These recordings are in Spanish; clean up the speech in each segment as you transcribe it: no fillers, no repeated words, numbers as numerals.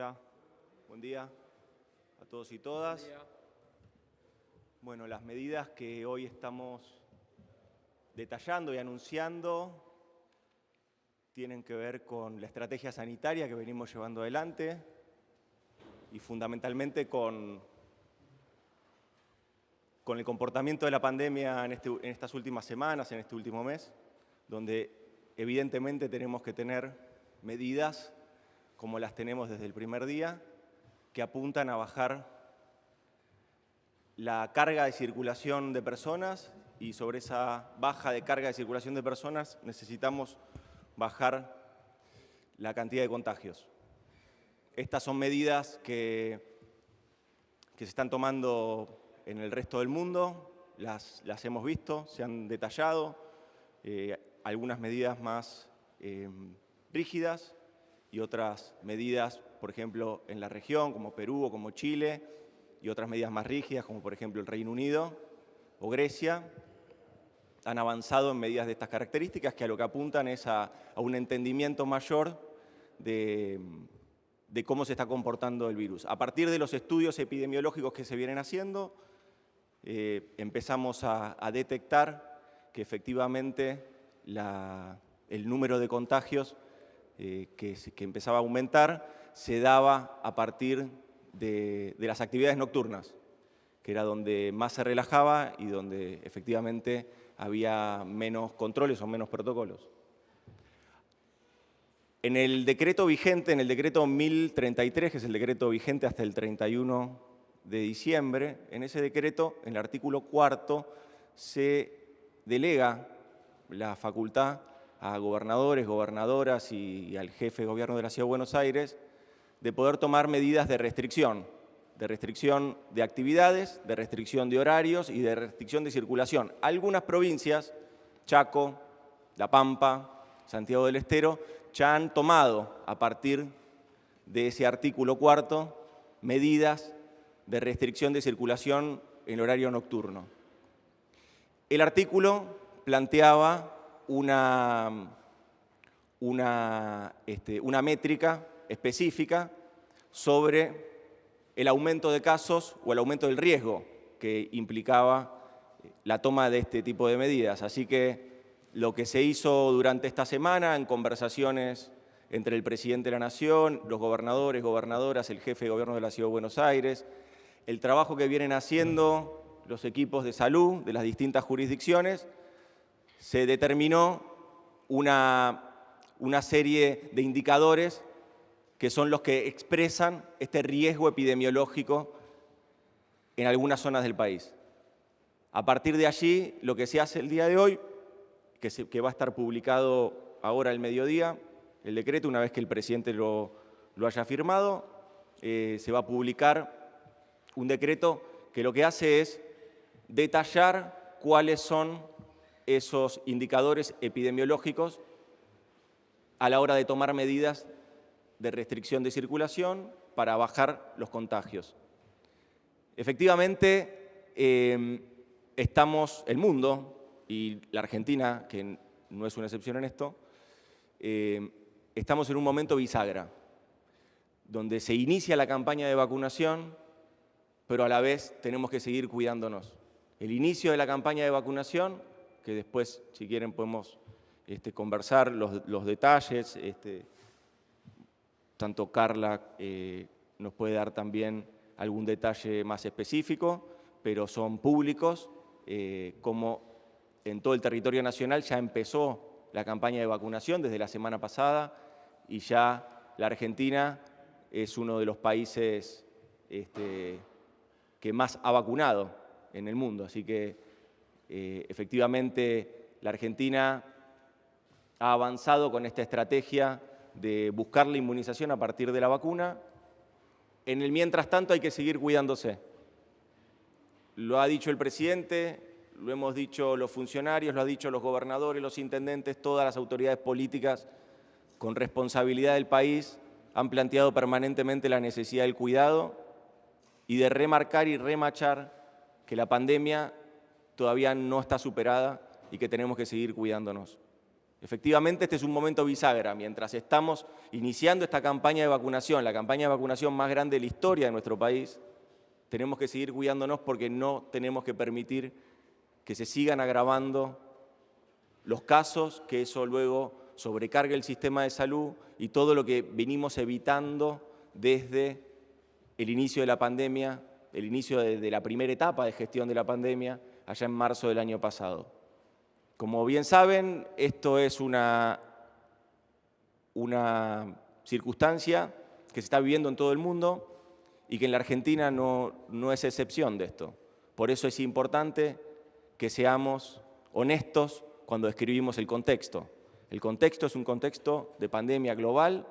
Hola, buen día a todos y todas. Bueno, las medidas que hoy estamos detallando y anunciando tienen que ver con la estrategia sanitaria que venimos llevando adelante y fundamentalmente con el comportamiento de la pandemia en estas últimas semanas, en este último mes, donde evidentemente tenemos que tener medidas como las tenemos desde el primer día, que apuntan a bajar la carga de circulación de personas, y sobre esa baja de carga de circulación de personas necesitamos bajar la cantidad de contagios. Estas son medidas que se están tomando en el resto del mundo, las hemos visto, se han detallado, algunas medidas más rígidas y otras medidas, por ejemplo, en la región, como Perú o como Chile, y otras medidas más rígidas, como por ejemplo el Reino Unido o Grecia, han avanzado en medidas de estas características que a lo que apuntan es a un entendimiento mayor de cómo se está comportando el virus. A partir de los estudios epidemiológicos que se vienen haciendo, empezamos a detectar que efectivamente el número de contagios que empezaba a aumentar se daba a partir de las actividades nocturnas, que era donde más se relajaba y donde efectivamente había menos controles o menos protocolos. En el decreto vigente, en el decreto 1033, que es el decreto vigente hasta el 31 de diciembre, en ese decreto, en el artículo 4, se delega la facultad a gobernadores, gobernadoras y al jefe de gobierno de la Ciudad de Buenos Aires de poder tomar medidas de restricción de actividades, de restricción de horarios y de restricción de circulación. Algunas provincias, Chaco, La Pampa, Santiago del Estero, ya han tomado, a partir de ese artículo 4, medidas de restricción de circulación en horario nocturno. El artículo planteaba una métrica específica sobre el aumento de casos o el aumento del riesgo que implicaba la toma de este tipo de medidas. Así que lo que se hizo durante esta semana en conversaciones entre el presidente de la Nación, los gobernadores, gobernadoras, el jefe de gobierno de la Ciudad de Buenos Aires, el trabajo que vienen haciendo los equipos de salud de las distintas jurisdicciones, se determinó una serie de indicadores que son los que expresan este riesgo epidemiológico en algunas zonas del país. A partir de allí, lo que se hace el día de hoy, que va a estar publicado ahora al mediodía, el decreto, una vez que el presidente lo haya firmado, se va a publicar un decreto que lo que hace es detallar cuáles son esos indicadores epidemiológicos a la hora de tomar medidas de restricción de circulación para bajar los contagios. Efectivamente, estamos, el mundo y la Argentina, que no es una excepción en esto, estamos en un momento bisagra, donde se inicia la campaña de vacunación, pero a la vez tenemos que seguir cuidándonos. El inicio de la campaña de vacunación, que después, si quieren, podemos conversar los detalles, tanto Carla nos puede dar también algún detalle más específico, pero son públicos, como en todo el territorio nacional ya empezó la campaña de vacunación desde la semana pasada y ya la Argentina es uno de los países que más ha vacunado en el mundo. Así que efectivamente la Argentina ha avanzado con esta estrategia de buscar la inmunización a partir de la vacuna. En el mientras tanto hay que seguir cuidándose. Lo ha dicho el presidente, lo hemos dicho los funcionarios, lo han dicho los gobernadores, los intendentes, todas las autoridades políticas con responsabilidad del país han planteado permanentemente la necesidad del cuidado y de remarcar y remachar que la pandemia todavía no está superada y que tenemos que seguir cuidándonos. Efectivamente, este es un momento bisagra. Mientras estamos iniciando esta campaña de vacunación, la campaña de vacunación más grande de la historia de nuestro país, tenemos que seguir cuidándonos porque no tenemos que permitir que se sigan agravando los casos, que eso luego sobrecargue el sistema de salud y todo lo que venimos evitando desde el inicio de la pandemia, el inicio de la primera etapa de gestión de la pandemia, allá en marzo del año pasado. Como bien saben, esto es una circunstancia que se está viviendo en todo el mundo y que en la Argentina no es excepción de esto. Por eso es importante que seamos honestos cuando describimos el contexto. El contexto es un contexto de pandemia global,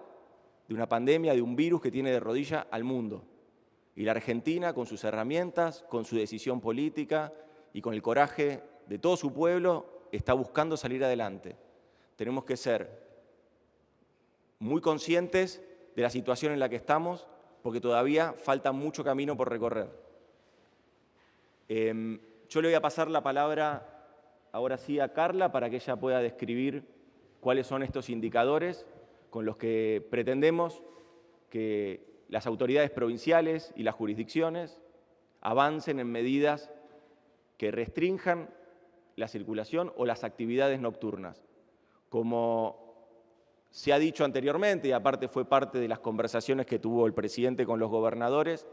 de una pandemia, de un virus que tiene de rodilla al mundo. Y la Argentina, con sus herramientas, con su decisión política y con el coraje de todo su pueblo, está buscando salir adelante. Tenemos que ser muy conscientes de la situación en la que estamos, porque todavía falta mucho camino por recorrer. Yo le voy a pasar la palabra ahora sí a Carla para que ella pueda describir cuáles son estos indicadores con los que pretendemos que las autoridades provinciales y las jurisdicciones avancen en medidas que restrinjan la circulación o las actividades nocturnas. Como se ha dicho anteriormente, y aparte fue parte de las conversaciones que tuvo el presidente con los gobernadores,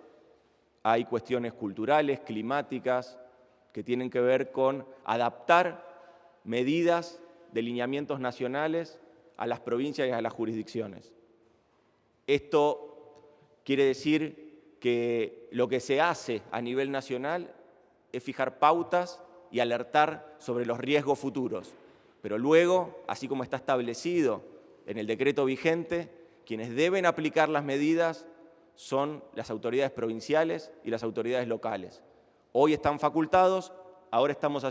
hay cuestiones culturales, climáticas, que tienen que ver con adaptar medidas de lineamientos nacionales a las provincias y a las jurisdicciones. Esto quiere decir que lo que se hace a nivel nacional es fijar pautas y alertar sobre los riesgos futuros. Pero luego, así como está establecido en el decreto vigente, quienes deben aplicar las medidas son las autoridades provinciales y las autoridades locales. Hoy están facultados, ahora estamos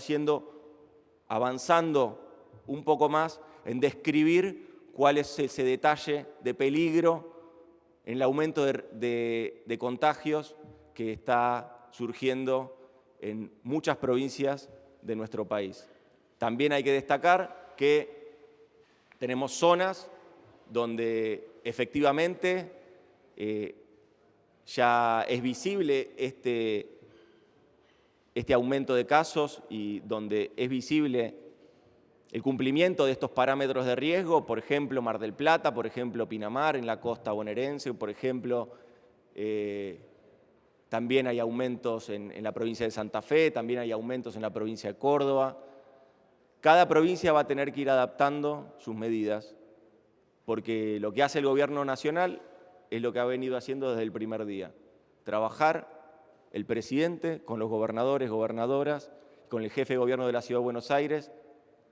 avanzando un poco más en describir cuál es ese detalle de peligro en el aumento de contagios que está surgiendo en muchas provincias de nuestro país. También hay que destacar que tenemos zonas donde efectivamente ya es visible este aumento de casos y donde es visible el cumplimiento de estos parámetros de riesgo, por ejemplo, Mar del Plata, por ejemplo, Pinamar, en la costa bonaerense, por ejemplo, también hay aumentos en la provincia de Santa Fe, también hay aumentos en la provincia de Córdoba. Cada provincia va a tener que ir adaptando sus medidas, porque lo que hace el Gobierno nacional es lo que ha venido haciendo desde el primer día. Trabajar el presidente con los gobernadores, gobernadoras, con el jefe de gobierno de la Ciudad de Buenos Aires,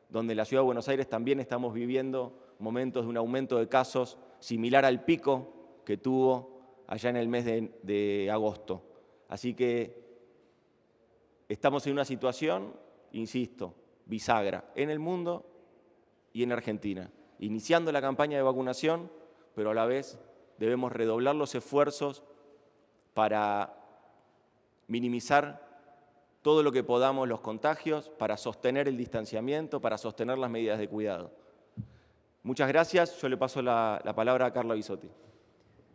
donde en la Ciudad de Buenos Aires también estamos viviendo momentos de un aumento de casos similar al pico que tuvo allá en el mes de agosto. Así que estamos en una situación, insisto, bisagra en el mundo y en Argentina, iniciando la campaña de vacunación, pero a la vez debemos redoblar los esfuerzos para minimizar todo lo que podamos los contagios, para sostener el distanciamiento, para sostener las medidas de cuidado. Muchas gracias. Yo le paso la palabra a Carla Bisotti.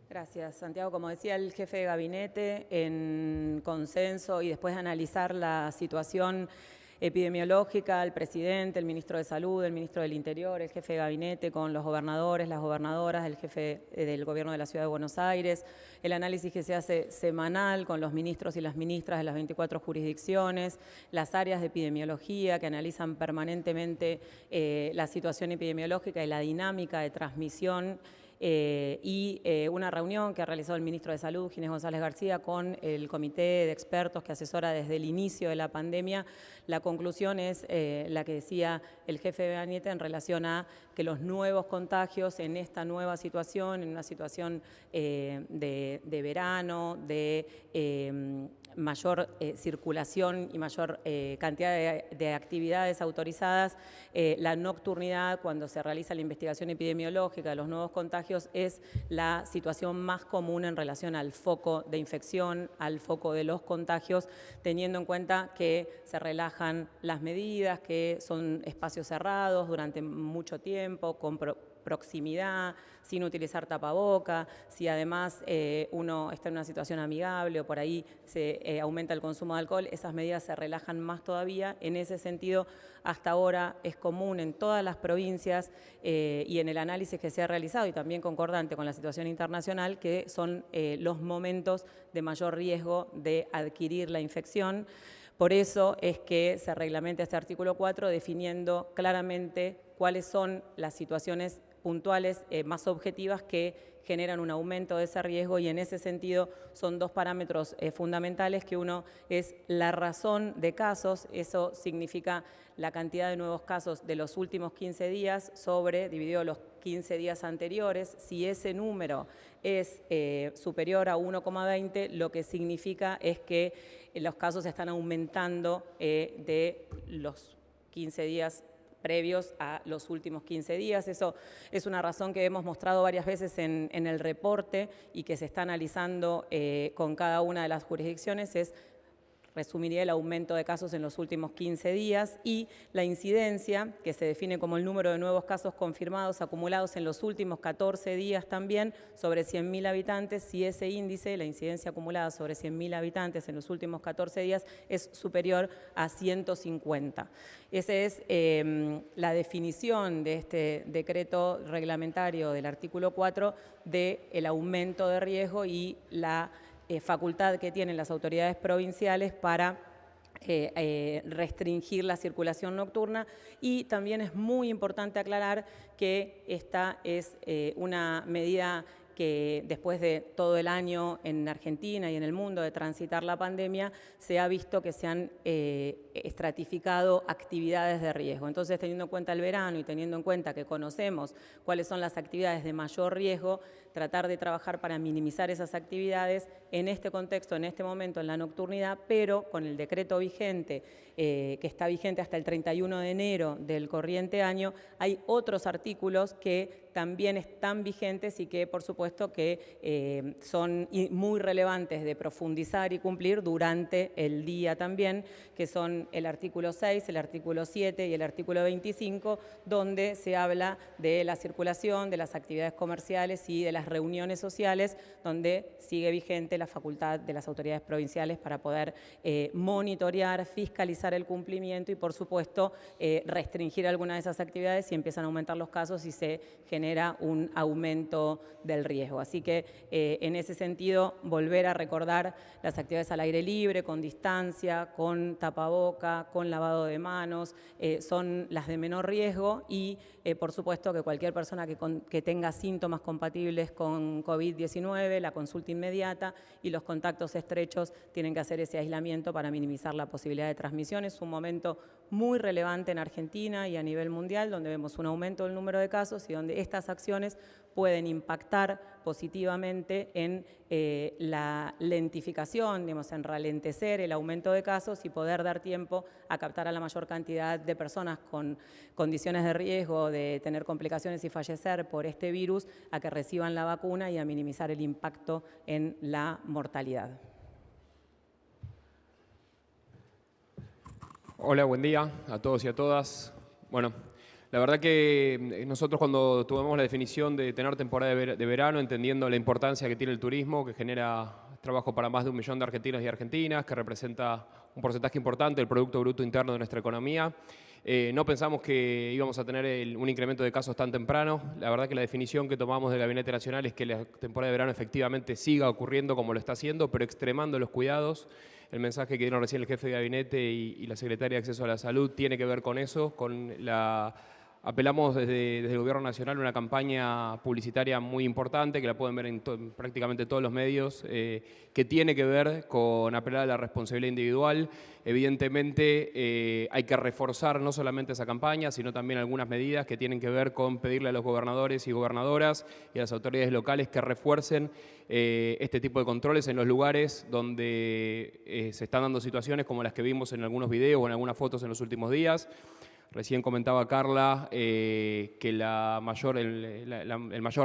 Gracias, Santiago. Como decía el jefe de gabinete, en consenso y después de analizar la situación epidemiológica, el presidente, el ministro de Salud, el ministro del Interior, el jefe de gabinete con los gobernadores, las gobernadoras, el jefe del gobierno de la Ciudad de Buenos Aires, el análisis que se hace semanal con los ministros y las ministras de las 24 jurisdicciones, las áreas de epidemiología que analizan permanentemente la situación epidemiológica y la dinámica de transmisión y una reunión que ha realizado el ministro de Salud, Ginés González García, con el comité de expertos que asesora desde el inicio de la pandemia. La conclusión es la que decía el jefe de gabinete en relación a que los nuevos contagios en esta nueva situación, en una situación de verano, de mayor circulación y mayor cantidad de actividades autorizadas, la nocturnidad, cuando se realiza la investigación epidemiológica de los nuevos contagios, es la situación más común en relación al foco de infección, al foco de los contagios, teniendo en cuenta que se relajan las medidas, que son espacios cerrados durante mucho tiempo, con proximidad, sin utilizar tapaboca, si además uno está en una situación amigable o por ahí se aumenta el consumo de alcohol, esas medidas se relajan más todavía. En ese sentido, hasta ahora es común en todas las provincias y en el análisis que se ha realizado y también concordante con la situación internacional, que son los momentos de mayor riesgo de adquirir la infección. Por eso es que se reglamenta este artículo 4 definiendo claramente cuáles son las situaciones puntuales más objetivas que generan un aumento de ese riesgo, y en ese sentido son dos parámetros fundamentales, que uno es la razón de casos, eso significa la cantidad de nuevos casos de los últimos 15 días dividido los 15 días anteriores. Si ese número es superior a 1,20, lo que significa es que los casos están aumentando de los 15 días previos a los últimos 15 días. Eso es una razón que hemos mostrado varias veces en el reporte y que se está analizando con cada una de las jurisdicciones. Resumiría el aumento de casos en los últimos 15 días y la incidencia, que se define como el número de nuevos casos confirmados acumulados en los últimos 14 días también, sobre 100.000 habitantes. Si ese índice, la incidencia acumulada sobre 100.000 habitantes en los últimos 14 días, es superior a 150. Esa es la definición de este decreto reglamentario del artículo 4 del aumento de riesgo y la facultad que tienen las autoridades provinciales para restringir la circulación nocturna. Y también es muy importante aclarar que esta es una medida que después de todo el año en Argentina y en el mundo de transitar la pandemia, se ha visto que se han estratificado actividades de riesgo. Entonces, teniendo en cuenta el verano y teniendo en cuenta que conocemos cuáles son las actividades de mayor riesgo, tratar de trabajar para minimizar esas actividades en este contexto, en este momento, en la nocturnidad, pero con el decreto vigente, que está vigente hasta el 31 de enero del corriente año, hay otros artículos que también están vigentes y que, por supuesto, que son muy relevantes de profundizar y cumplir durante el día también, que son el artículo 6, el artículo 7 y el artículo 25, donde se habla de la circulación, de las actividades comerciales y de las reuniones sociales, donde sigue vigente la facultad de las autoridades provinciales para poder monitorear, fiscalizar el cumplimiento y, por supuesto, restringir algunas de esas actividades si empiezan a aumentar los casos y se genera un aumento del riesgo. Así que en ese sentido, volver a recordar las actividades al aire libre, con distancia, con tapaboca, con lavado de manos, son las de menor riesgo y por supuesto que cualquier persona que tenga síntomas compatibles con COVID-19, la consulta inmediata y los contactos estrechos tienen que hacer ese aislamiento para minimizar la posibilidad de transmisión. Es un momento muy relevante en Argentina y a nivel mundial, donde vemos un aumento del número de casos y donde estas acciones pueden impactar positivamente en la lentificación, digamos, en ralentecer el aumento de casos y poder dar tiempo a captar a la mayor cantidad de personas con condiciones de riesgo de tener complicaciones y fallecer por este virus, a que reciban la vacuna y a minimizar el impacto en la mortalidad. Hola, buen día a todos y a todas. Bueno, la verdad que nosotros cuando tuvimos la definición de tener temporada de verano, entendiendo la importancia que tiene el turismo, que genera trabajo para más de 1 millón de argentinos y argentinas, que representa un porcentaje importante del Producto Bruto Interno de nuestra economía, no pensamos que íbamos a tener un incremento de casos tan temprano. La verdad que la definición que tomamos del Gabinete Nacional es que la temporada de verano efectivamente siga ocurriendo como lo está haciendo, pero extremando los cuidados. El mensaje que dieron recién el jefe de gabinete y la secretaria de Acceso a la Salud tiene que ver con eso, con la Apelamos desde el Gobierno Nacional a una campaña publicitaria muy importante, que la pueden ver en prácticamente todos los medios, que tiene que ver con apelar a la responsabilidad individual. Evidentemente hay que reforzar no solamente esa campaña, sino también algunas medidas que tienen que ver con pedirle a los gobernadores y gobernadoras y a las autoridades locales que refuercen este tipo de controles en los lugares donde se están dando situaciones como las que vimos en algunos videos o en algunas fotos en los últimos días. Recién comentaba Carla que el mayor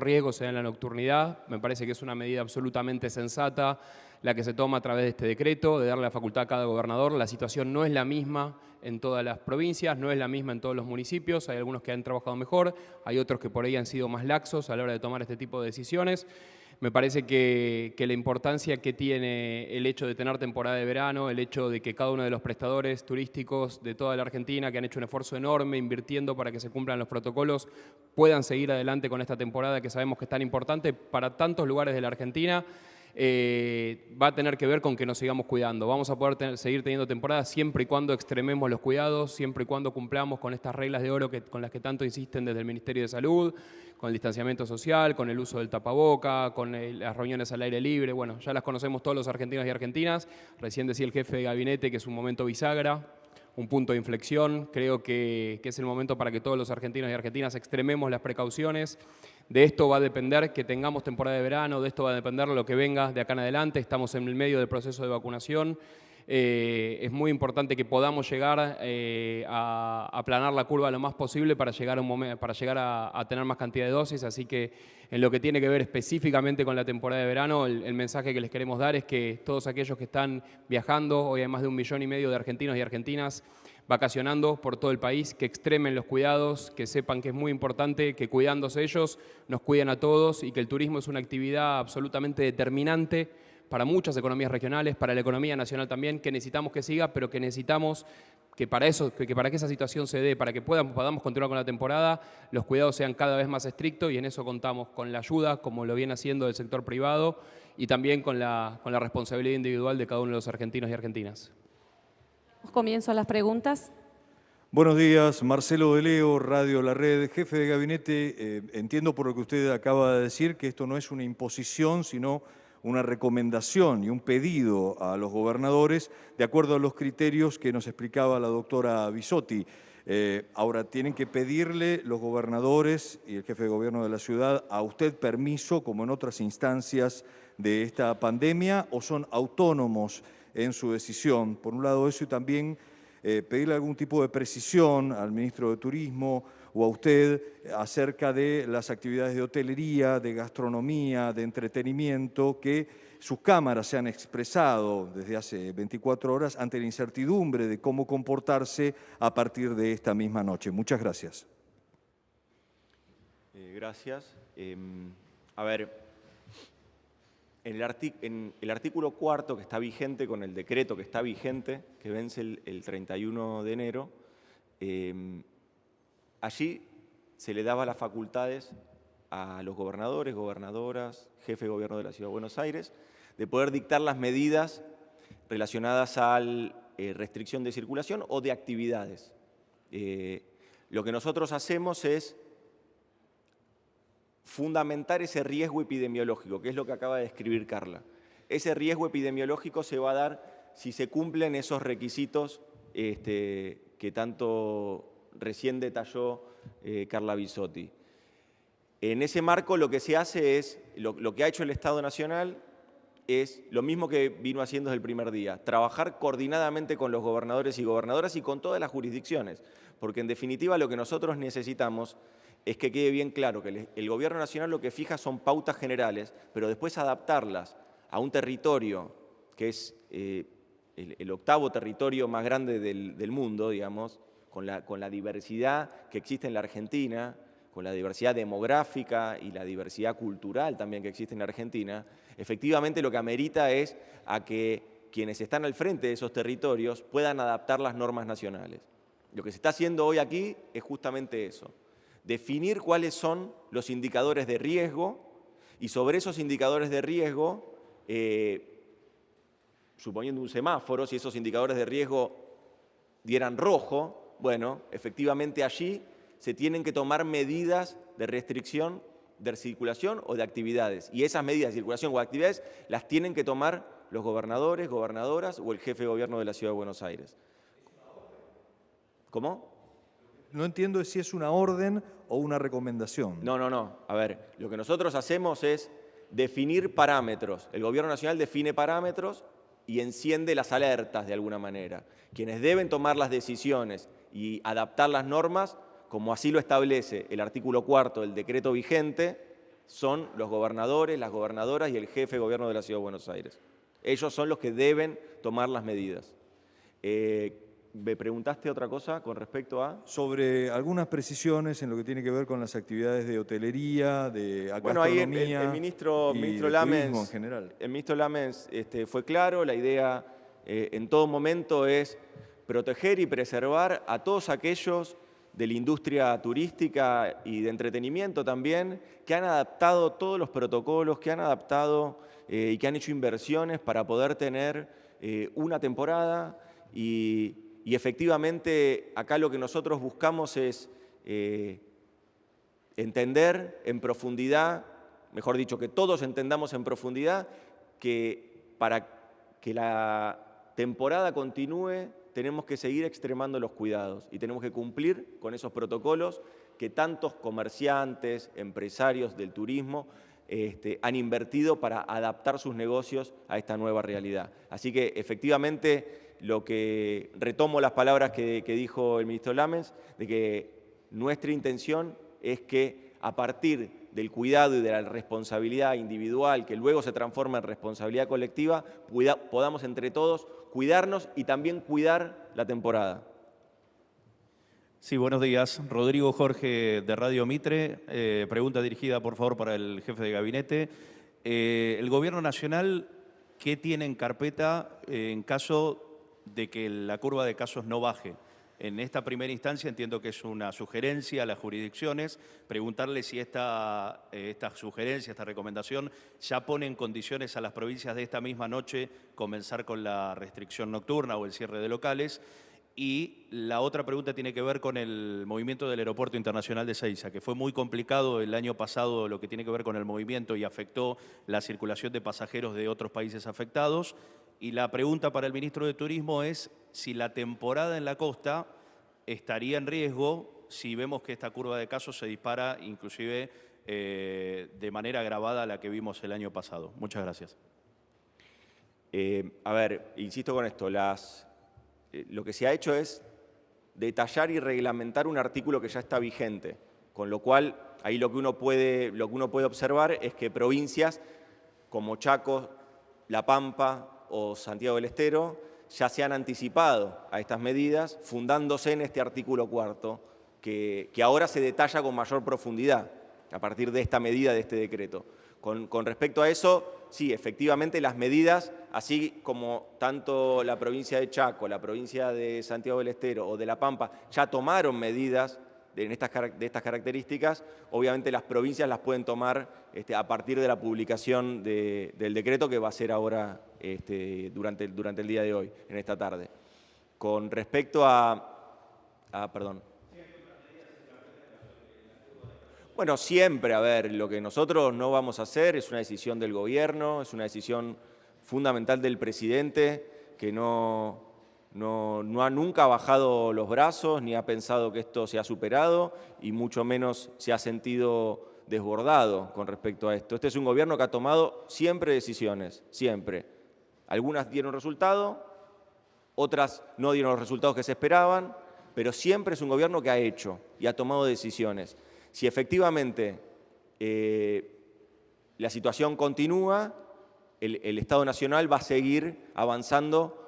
riesgo se da en la nocturnidad. Me parece que es una medida absolutamente sensata la que se toma a través de este decreto, de darle la facultad a cada gobernador. La situación no es la misma en todas las provincias, no es la misma en todos los municipios. Hay algunos que han trabajado mejor, hay otros que por ahí han sido más laxos a la hora de tomar este tipo de decisiones. Me parece que la importancia que tiene el hecho de tener temporada de verano, el hecho de que cada uno de los prestadores turísticos de toda la Argentina, que han hecho un esfuerzo enorme invirtiendo para que se cumplan los protocolos, puedan seguir adelante con esta temporada que sabemos que es tan importante para tantos lugares de la Argentina, va a tener que ver con que nos sigamos cuidando. Vamos a poder seguir teniendo temporadas siempre y cuando extrememos los cuidados, siempre y cuando cumplamos con estas reglas de oro con las que tanto insisten desde el Ministerio de Salud, con el distanciamiento social, con el uso del tapaboca, con las reuniones al aire libre. Bueno, ya las conocemos todos los argentinos y argentinas. Recién decía el jefe de gabinete que es un momento bisagra, un punto de inflexión. Creo que es el momento para que todos los argentinos y argentinas extrememos las precauciones. De esto va a depender que tengamos temporada de verano, de esto va a depender lo que venga de acá en adelante. Estamos en el medio del proceso de vacunación. Es muy importante que podamos llegar a aplanar la curva lo más posible para llegar a tener más cantidad de dosis. Así que en lo que tiene que ver específicamente con la temporada de verano, el mensaje que les queremos dar es que todos aquellos que están viajando, hoy hay más de 1,5 millones de argentinos y argentinas vacacionando por todo el país, que extremen los cuidados, que sepan que es muy importante que cuidándose ellos nos cuiden a todos y que el turismo es una actividad absolutamente determinante para muchas economías regionales, para la economía nacional también, que necesitamos que siga, pero que necesitamos que para que esa situación se dé, para que podamos continuar con la temporada, los cuidados sean cada vez más estrictos y en eso contamos con la ayuda, como lo viene haciendo el sector privado, y también con la responsabilidad individual de cada uno de los argentinos y argentinas. Comienzo las preguntas. Buenos días, Marcelo de Leo, Radio La Red. Jefe de gabinete, entiendo por lo que usted acaba de decir que esto no es una imposición, sino una recomendación y un pedido a los gobernadores de acuerdo a los criterios que nos explicaba la doctora Bisotti. Ahora, ¿tienen que pedirle los gobernadores y el jefe de gobierno de la ciudad a usted permiso, como en otras instancias de esta pandemia, o son autónomos en su decisión? Por un lado eso, y también pedirle algún tipo de precisión al ministro de Turismo o a usted acerca de las actividades de hotelería, de gastronomía, de entretenimiento, que sus cámaras se han expresado desde hace 24 horas ante la incertidumbre de cómo comportarse a partir de esta misma noche. Muchas gracias. Gracias. A ver, en el artículo 4 que está vigente, con el decreto que está vigente, que vence el 31 de enero, allí se le daba las facultades a los gobernadores, gobernadoras, jefe de gobierno de la Ciudad de Buenos Aires, de poder dictar las medidas relacionadas a restricción de circulación o de actividades. Lo que nosotros hacemos es fundamentar ese riesgo epidemiológico, que es lo que acaba de describir Carla. Ese riesgo epidemiológico se va a dar si se cumplen esos requisitos que tanto recién detalló Carla Bisotti. En ese marco lo que se hace es, lo que ha hecho el Estado Nacional es lo mismo que vino haciendo desde el primer día, trabajar coordinadamente con los gobernadores y gobernadoras y con todas las jurisdicciones, porque en definitiva lo que nosotros necesitamos es que quede bien claro que el Gobierno Nacional lo que fija son pautas generales, pero después adaptarlas a un territorio que es el octavo territorio más grande del mundo, digamos, con la diversidad que existe en la Argentina, con la diversidad demográfica y la diversidad cultural también que existe en la Argentina, efectivamente lo que amerita es a que quienes están al frente de esos territorios puedan adaptar las normas nacionales. Lo que se está haciendo hoy aquí es justamente eso. Definir cuáles son los indicadores de riesgo y sobre esos indicadores de riesgo, suponiendo un semáforo, si esos indicadores de riesgo dieran rojo, bueno, efectivamente allí se tienen que tomar medidas de restricción de circulación o de actividades. Y esas medidas de circulación o actividades las tienen que tomar los gobernadores, gobernadoras o el jefe de gobierno de la Ciudad de Buenos Aires. ¿Cómo? No entiendo si es una orden o una recomendación. No. A ver, lo que nosotros hacemos es definir parámetros. El Gobierno Nacional define parámetros y enciende las alertas de alguna manera. Quienes deben tomar las decisiones y adaptar las normas, como así lo establece el artículo 4 del decreto vigente, son los gobernadores, las gobernadoras y el jefe de gobierno de la Ciudad de Buenos Aires. Ellos son los que deben tomar las medidas. ¿Me preguntaste otra cosa con respecto a...? Sobre algunas precisiones en lo que tiene que ver con las actividades de hotelería, de gastronomía. Bueno, ahí el ministro Lammens, en general. El ministro Lammens fue claro, la idea en todo momento es proteger y preservar a todos aquellos de la industria turística y de entretenimiento también, que han adaptado todos los protocolos, que han adaptado y que han hecho inversiones para poder tener una temporada y efectivamente acá lo que nosotros buscamos es entender en profundidad, mejor dicho, que todos entendamos en profundidad que para que la temporada continúe tenemos que seguir extremando los cuidados y tenemos que cumplir con esos protocolos que tantos comerciantes, empresarios del turismo han invertido para adaptar sus negocios a esta nueva realidad. Así que efectivamente lo que retomo las palabras que dijo el ministro Lammens, de que nuestra intención es que a partir del cuidado y de la responsabilidad individual, que luego se transforma en responsabilidad colectiva, podamos entre todos cuidarnos y también cuidar la temporada. Sí, buenos días. Rodrigo Jorge de Radio Mitre. Pregunta dirigida, por favor, para el jefe de gabinete. El Gobierno Nacional, ¿qué tiene en carpeta en caso de que la curva de casos no baje? En esta primera instancia entiendo que es una sugerencia a las jurisdicciones, preguntarle si esta sugerencia, esta recomendación, ya pone en condiciones a las provincias de esta misma noche comenzar con la restricción nocturna o el cierre de locales. Y la otra pregunta tiene que ver con el movimiento del Aeropuerto Internacional de Ezeiza, que fue muy complicado el año pasado lo que tiene que ver con el movimiento y afectó la circulación de pasajeros de otros países afectados. Y la pregunta para el ministro de Turismo es si la temporada en la costa estaría en riesgo si vemos que esta curva de casos se dispara inclusive de manera agravada a la que vimos el año pasado. Muchas gracias. A ver, insisto con esto, lo que se ha hecho es detallar y reglamentar un artículo que ya está vigente, con lo cual ahí lo que uno puede observar es que provincias como Chaco, La Pampa o Santiago del Estero ya se han anticipado a estas medidas, fundándose en este artículo 4, que ahora se detalla con mayor profundidad a partir de esta medida, de este decreto. Con respecto a eso, sí, efectivamente las medidas, así como tanto la provincia de Chaco, la provincia de Santiago del Estero o de La Pampa ya tomaron medidas de estas características, obviamente las provincias las pueden tomar a partir de la publicación del decreto que va a ser ahora durante el día de hoy, en esta tarde. Con respecto perdón. Bueno, siempre, a ver, lo que nosotros no vamos a hacer es una decisión del gobierno, es una decisión fundamental del presidente que no ha nunca bajado los brazos ni ha pensado que esto se ha superado y mucho menos se ha sentido desbordado con respecto a esto. Este es un gobierno que ha tomado siempre decisiones, siempre. Algunas dieron resultado, otras no dieron los resultados que se esperaban, pero siempre es un gobierno que ha hecho y ha tomado decisiones. Si efectivamente la situación continúa, el Estado Nacional va a seguir avanzando.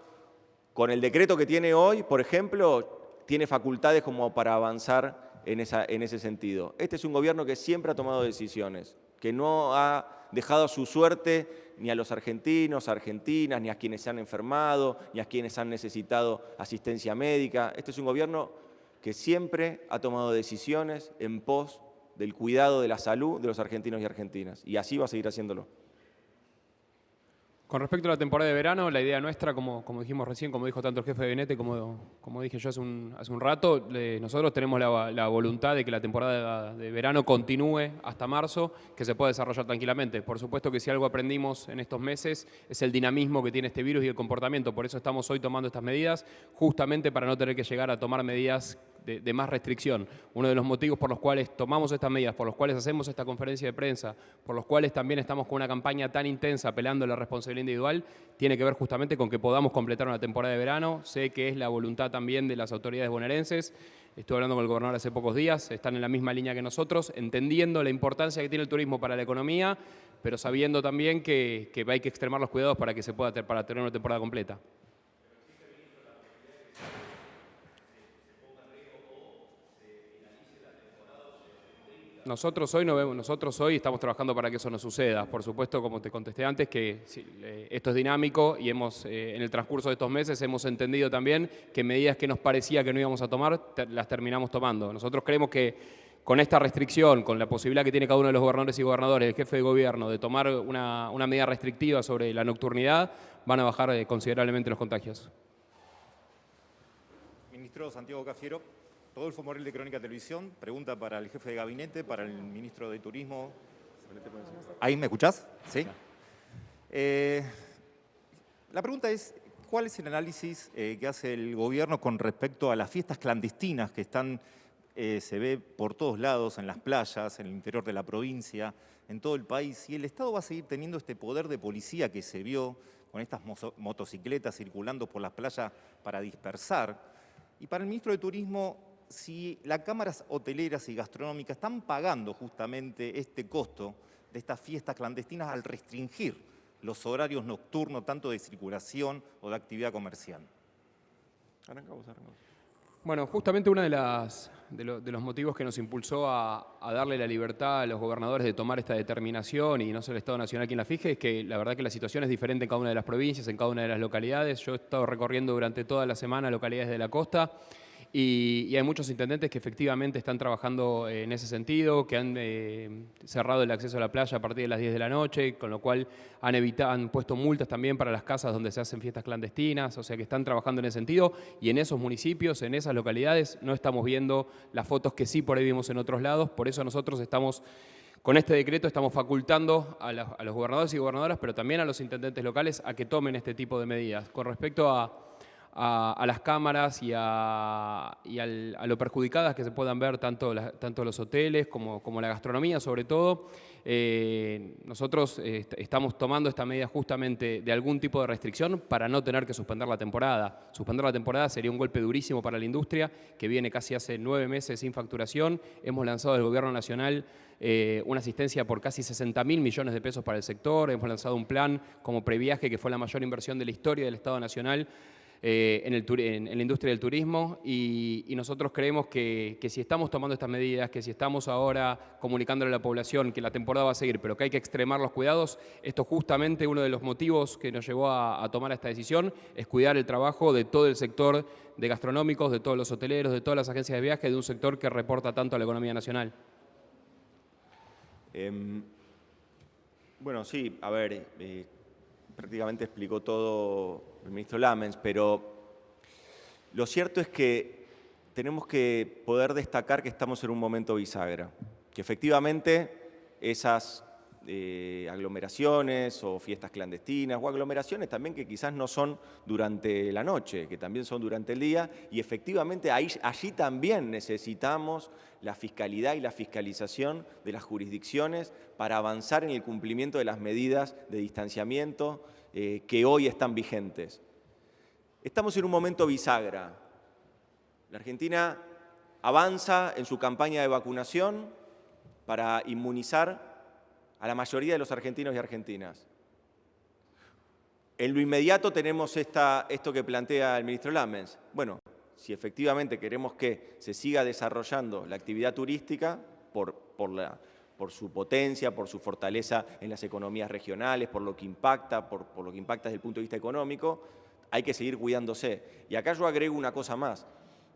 Con el decreto que tiene hoy, por ejemplo, tiene facultades como para avanzar en ese sentido. Este es un gobierno que siempre ha tomado decisiones, que no ha dejado a su suerte ni a los argentinos, argentinas, ni a quienes se han enfermado, ni a quienes han necesitado asistencia médica. Este es un gobierno que siempre ha tomado decisiones en pos del cuidado de la salud de los argentinos y argentinas. Y así va a seguir haciéndolo. Con respecto a la temporada de verano, la idea nuestra, como dijimos recién, como dijo tanto el jefe de gabinete como dije yo hace un rato, nosotros tenemos la voluntad de que la temporada de verano continúe hasta marzo, que se pueda desarrollar tranquilamente. Por supuesto que si algo aprendimos en estos meses es el dinamismo que tiene este virus y el comportamiento. Por eso estamos hoy tomando estas medidas, justamente para no tener que llegar a tomar medidas de más restricción. Uno de los motivos por los cuales tomamos estas medidas, por los cuales hacemos esta conferencia de prensa, por los cuales también estamos con una campaña tan intensa apelando a la responsabilidad individual, tiene que ver justamente con que podamos completar una temporada de verano. Sé que es la voluntad también de las autoridades bonaerenses. Estuve hablando con el gobernador hace pocos días, están en la misma línea que nosotros, entendiendo la importancia que tiene el turismo para la economía, pero sabiendo también que hay que extremar los cuidados para que se pueda para tener una temporada completa. Nosotros hoy estamos trabajando para que eso no suceda. Por supuesto, como te contesté antes, que esto es dinámico y en el transcurso de estos meses hemos entendido también que medidas que nos parecía que no íbamos a tomar, las terminamos tomando. Nosotros creemos que con esta restricción, con la posibilidad que tiene cada uno de los gobernadores y gobernadores, el jefe de gobierno, de tomar una medida restrictiva sobre la nocturnidad, van a bajar considerablemente los contagios. Ministro Santiago Cafiero. Rodolfo Morel de Crónica Televisión, pregunta para el jefe de gabinete, para el ministro de Turismo. ¿Ahí me escuchás? Sí. La pregunta es, ¿cuál es el análisis que hace el gobierno con respecto a las fiestas clandestinas que se ve por todos lados, en las playas, en el interior de la provincia, en todo el país? Y el Estado va a seguir teniendo este poder de policía que se vio con estas motocicletas circulando por las playas para dispersar. Y para el ministro de Turismo, si las cámaras hoteleras y gastronómicas están pagando justamente este costo de estas fiestas clandestinas al restringir los horarios nocturnos, tanto de circulación o de actividad comercial. Arrancamos. Bueno, justamente uno de los motivos que nos impulsó a darle la libertad a los gobernadores de tomar esta determinación y no ser el Estado Nacional quien la fije es que la verdad que la situación es diferente en cada una de las provincias, en cada una de las localidades. Yo he estado recorriendo durante toda la semana localidades de la costa. Y hay muchos intendentes que efectivamente están trabajando en ese sentido, que han cerrado el acceso a la playa a partir de las 10 de la noche, con lo cual han puesto multas también para las casas donde se hacen fiestas clandestinas, o sea que están trabajando en ese sentido. Y en esos municipios, en esas localidades, no estamos viendo las fotos que sí por ahí vimos en otros lados. Por eso nosotros con este decreto estamos facultando a los gobernadores y gobernadoras, pero también a los intendentes locales a que tomen este tipo de medidas. Con respecto a las cámaras y a lo perjudicadas que se puedan ver tanto los hoteles como la gastronomía sobre todo. Nosotros estamos tomando esta medida justamente de algún tipo de restricción para no tener que suspender la temporada. Suspender la temporada sería un golpe durísimo para la industria que viene casi hace 9 meses sin facturación. Hemos lanzado del Gobierno Nacional una asistencia por casi 60.000 millones de pesos para el sector. Hemos lanzado un plan como previaje que fue la mayor inversión de la historia del Estado Nacional en la industria del turismo y nosotros creemos que si estamos tomando estas medidas, que si estamos ahora comunicándole a la población que la temporada va a seguir, pero que hay que extremar los cuidados, esto justamente uno de los motivos que nos llevó a tomar esta decisión es cuidar el trabajo de todo el sector de gastronómicos, de todos los hoteleros, de todas las agencias de viaje, de un sector que reporta tanto a la economía nacional. Bueno, sí, a ver, prácticamente explicó todo el ministro Lamens, pero lo cierto es que tenemos que poder destacar que estamos en un momento bisagra, que efectivamente esas aglomeraciones o fiestas clandestinas o aglomeraciones también que quizás no son durante la noche, que también son durante el día y efectivamente allí también necesitamos la fiscalidad y la fiscalización de las jurisdicciones para avanzar en el cumplimiento de las medidas de distanciamiento que hoy están vigentes. Estamos en un momento bisagra. La Argentina avanza en su campaña de vacunación para inmunizar a la mayoría de los argentinos y argentinas. En lo inmediato tenemos esto que plantea el ministro Lamens. Bueno, si efectivamente queremos que se siga desarrollando la actividad turística por su potencia, por su fortaleza en las economías regionales, por lo que impacta, por lo que impacta desde el punto de vista económico, hay que seguir cuidándose. Y acá yo agrego una cosa más.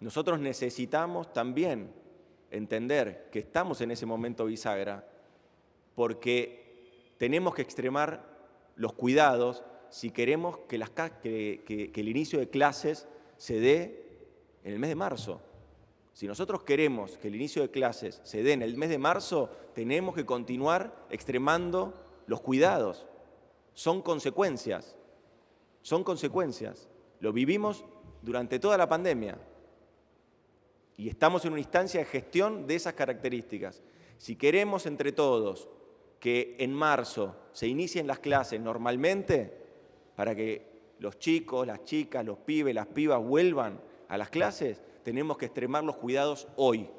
Nosotros necesitamos también entender que estamos en ese momento bisagra porque tenemos que extremar los cuidados si queremos que el inicio de clases se dé en el mes de marzo. Si nosotros queremos que el inicio de clases se dé en el mes de marzo, tenemos que continuar extremando los cuidados. Son consecuencias. Son consecuencias. Lo vivimos durante toda la pandemia. Y estamos en una instancia de gestión de esas características. Si queremos entre todos que en marzo se inicien las clases normalmente, para que los chicos, las chicas, los pibes, las pibas vuelvan a las clases, tenemos que extremar los cuidados hoy.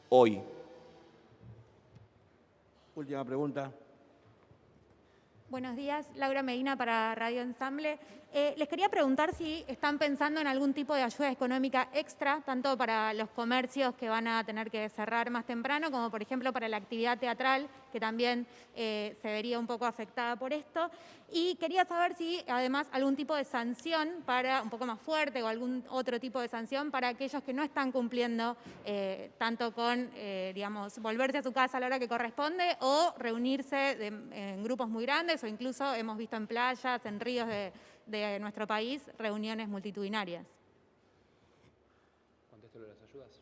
Hoy. Última pregunta. Buenos días, Laura Medina para Radio Ensamble. Les quería preguntar si están pensando en algún tipo de ayuda económica extra, tanto para los comercios que van a tener que cerrar más temprano, como por ejemplo para la actividad teatral, que también se vería un poco afectada por esto. Y quería saber si además algún tipo de sanción para un poco más fuerte o algún otro tipo de sanción para aquellos que no están cumpliendo tanto con, digamos, volverse a su casa a la hora que corresponde o reunirse en grupos muy grandes o incluso hemos visto en playas, en ríos de nuestro país, reuniones multitudinarias. ¿Contesto lo de las ayudas?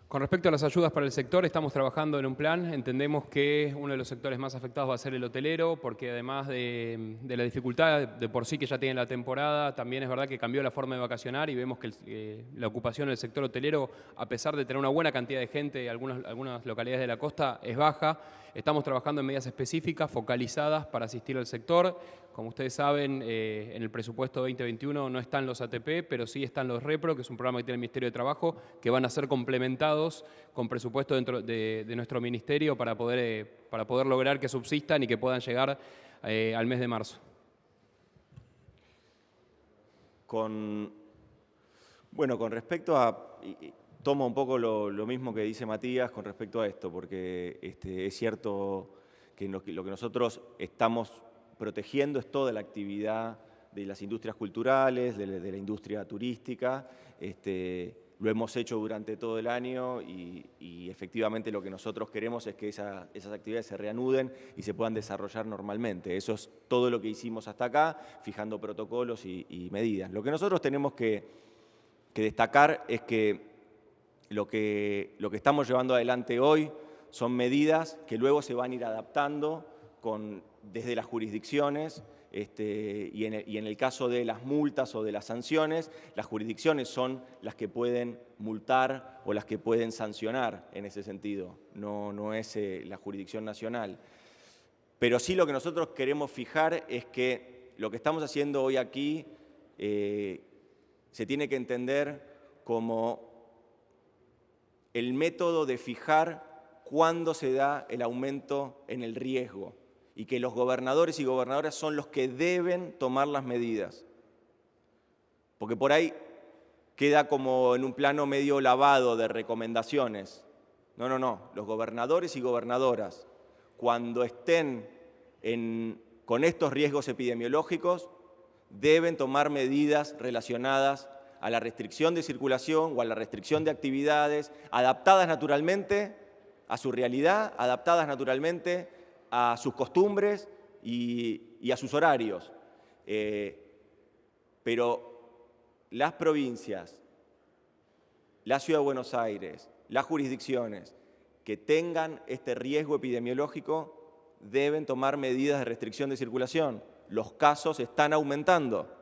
Con respecto a las ayudas para el sector, estamos trabajando en un plan. Entendemos que uno de los sectores más afectados va a ser el hotelero, porque además de la dificultad de por sí que ya tiene la temporada, también es verdad que cambió la forma de vacacionar y vemos que la ocupación del sector hotelero, a pesar de tener una buena cantidad de gente, algunas localidades de la costa, es baja. Estamos trabajando en medidas específicas, focalizadas para asistir al sector. Como ustedes saben, en el presupuesto 2021 no están los ATP, pero sí están los REPRO, que es un programa que tiene el Ministerio de Trabajo, que van a ser complementados con presupuesto dentro de nuestro ministerio para poder lograr que subsistan y que puedan llegar al mes de marzo. Con respecto a... Tomo un poco lo mismo que dice Matías con respecto a esto, porque es cierto que lo que nosotros estamos protegiendo es toda la actividad de las industrias culturales, de la industria turística. Lo hemos hecho durante todo el año y efectivamente lo que nosotros queremos es que esas actividades se reanuden y se puedan desarrollar normalmente. Eso es todo lo que hicimos hasta acá, fijando protocolos y medidas. Lo que nosotros tenemos que destacar es que lo que estamos llevando adelante hoy son medidas que luego se van a ir adaptando desde las jurisdicciones y en el caso de las multas o de las sanciones, las jurisdicciones son las que pueden multar o las que pueden sancionar en ese sentido, no es la jurisdicción nacional. Pero sí lo que nosotros queremos fijar es que lo que estamos haciendo hoy aquí se tiene que entender como el método de fijar cuándo se da el aumento en el riesgo y que los gobernadores y gobernadoras son los que deben tomar las medidas. Porque por ahí queda como en un plano medio lavado de recomendaciones. No. Los gobernadores y gobernadoras, cuando estén con estos riesgos epidemiológicos, deben tomar medidas relacionadas a la restricción de circulación o a la restricción de actividades, adaptadas naturalmente a su realidad, adaptadas naturalmente a sus costumbres y a sus horarios. Pero las provincias, la Ciudad de Buenos Aires, las jurisdicciones que tengan este riesgo epidemiológico deben tomar medidas de restricción de circulación. Los casos están aumentando.